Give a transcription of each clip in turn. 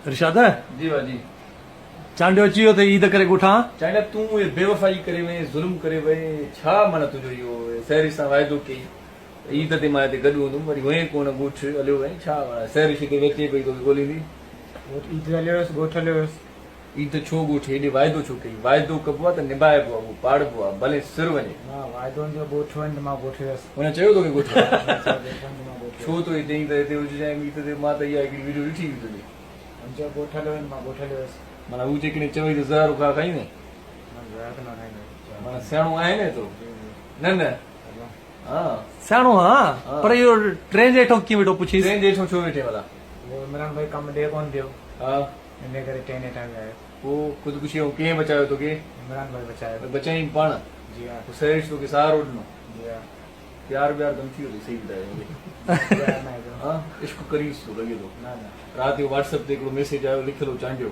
इरशाद जी भाजी चांडियो अची वियो त ईद करे ॻोठां चाइना तूं बेवफ़ाई करे वई ज़ुल्म करे वई छा माना तुंहिंजो इहो सहरी सां वाइदो कई ईद ते मां हिते गॾु हूंदुमि वरी वई कोन ॻोठ हलियो वई छा माना सहरी हिते वेचे पई तोखे ॻोल्हींदी ईद हलियो हुयुसि ॻोठ हलियो हुयुसि ईद छो ॻोठ हेॾे वाइदो छो कई वाइदो कबो आहे त निभाइबो आहे उहो पाड़बो आहे भले सिर वञे हा वाइदो जो ॻोठ वञ त मां ॻोठ वियुसि हुन चयो तोखे ॻोठ मां ॻोठ छो तो हिते ई त हिते हुजे ईद ते मां त इहा हिकिड़ी वीडियो ॾिठी हुई तुंहिंजी मुंहिंजो ॻोठ हलियो वञ मां ॻोठ हलियो हुयुसि माना हू जेकॾहिं चवई त ज़हर खा खाई न मां ज़हर त न खाईंदो माना सियाणो आहे न तो न न हा सियाणो हा पर इहो ट्रेन जे हेठो कीअं वेठो पुछीस ट्रेन जेठो छो वेठे भला उहो इमरान भाई कमु ॾे कोन पियो हा इन करे ट्रेन हेठां वियो पोइ ख़ुदकुशी कीअं बचायो तोखे इमरान भाई बचायो बचाई पाण जी हा सहेश तोखे सहारो ॾिनो जी हा प्यार व्यार कम थी वियो सही ॿुधायो हा इश्क करीस थो लॻे थो न न राति जो व्हाट्सएप ते हिकिड़ो मैसेज आयो लिखियलु चांडियो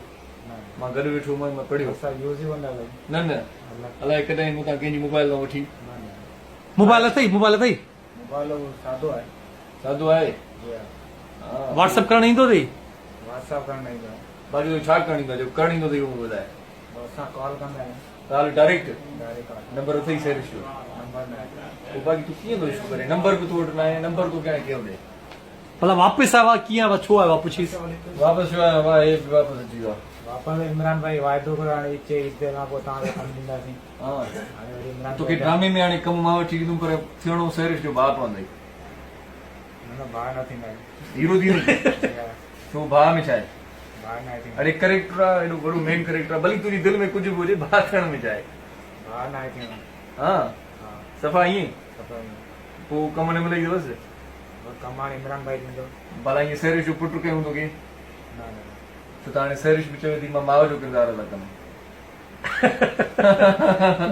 मां गॾु वेठो हुउमि मां पढ़ियो असां यूज़ ई कोन था कयूं न न अलाए कॾहिं मूं तां कंहिंजी मोबाइल न वठी मोबाइल अथई मोबाइल उहो सादो आहे सादो आहे जी हा हा व्हाट्सअप करणु ईंदो अथई व्हाट्सअप करणु न ईंदो आहे बाक़ी छा करणु ईंदो आहे जेको करणु ईंदो अथई उहो ॿुधाए असां कॉल कंदा आहियूं ॻाल्हि डायरेक्ट डायरेक्ट कॉल नंबर अथई सहेश जो नंबर न आहे पोइ बाक़ी तूं कीअं थो इश्क करे नंबर बि तूं वटि न आहे नंबर तूं कंहिं कयो ॾे भला वापसि आयो आहे कीअं आयो आहे छो आयो आहे पुछीस वापसि छो आयो वाह हे बि वापसि अची वियो आहे वापसि इमरान भाई वाइदो कयो हाणे ईद खां पोइ तव्हांखे कमु ॾींदासीं हा हाणे वरी इमरान तोखे ड्रामे में हाणे कमु मां वठी ईंदुमि पर थियणो सहेश जो भाउ पवंदई न भाउ न थींदा आहिनि हीरो थी छो भाउ में छा आहे भाउ न थींदा अरे करेक्टर आहे एॾो वॾो मेन करेक्टर आहे भली तुंहिंजी दिलि में कुझु बि हुजे भाउ थियण में छा आहे भाउ न थींदा हा हा सफ़ा ईअं सफ़ा ईअं पोइ कम न मिलई बसि कमु हाणे इमरान भाई ॾींदो भला ईअं सहेश जो पुटु कयूं तोखे न न छो त हाणे सहेश बि चवे थी मां माउ जो किरदारु अदा कंदुमि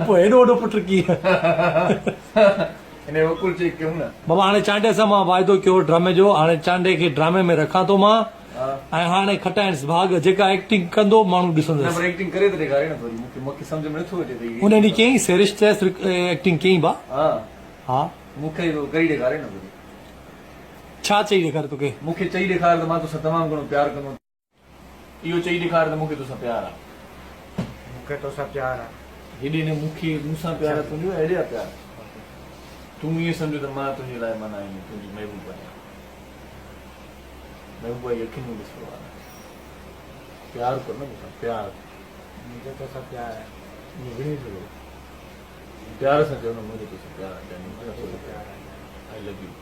पोइ हेॾो वॾो पुटु कीअं हिन वकुल चेक कयूं न बाबा हाणे चांडे सां मां वाइदो कयो ड्रामे जो हाणे चांडे खे ड्रामे में रखां थो मां हा ऐं हाणे खटाइणसि भाग जेका एक्टिंग कंदो माण्हू न ॾिसंदसि पर एक्टिंग करे त ॾेखारे न थोरी मूंखे मूंखे सम्झ में नथो अचे त उन ॾींहुं कयईं सेरिश चयसि एक्टिंग कयईं भा हा हा मूंखे कई ॾेखारे न थोरी छा चई ॾेखार तोखे मूंखे चई ॾेखार त मां तोसां तमामु घणो प्यारु कंदो इहो चई ॾेखार त मूंखे तोसां प्यारु आहे मूंखे तोसां प्यारु आहे हेॾे न मूंखे मूंसां प्यारु आहे तुंहिंजो हेॾे आहे प्यारु तूं ईअं सम्झो त मां तुंहिंजे लाइ माना आहियां तुंहिंजी महबूब आहियां महबूबा जी अखियुनि में ॾिसणो आहे प्यारु कर न मूंसां प्यारु मूंखे तोसां प्यारु आहे ईअं विढ़ी छॾो प्यार सां चयो न मुंहिंजो तोसां प्यारु आहे तोसां प्यारु आहे आई लव यू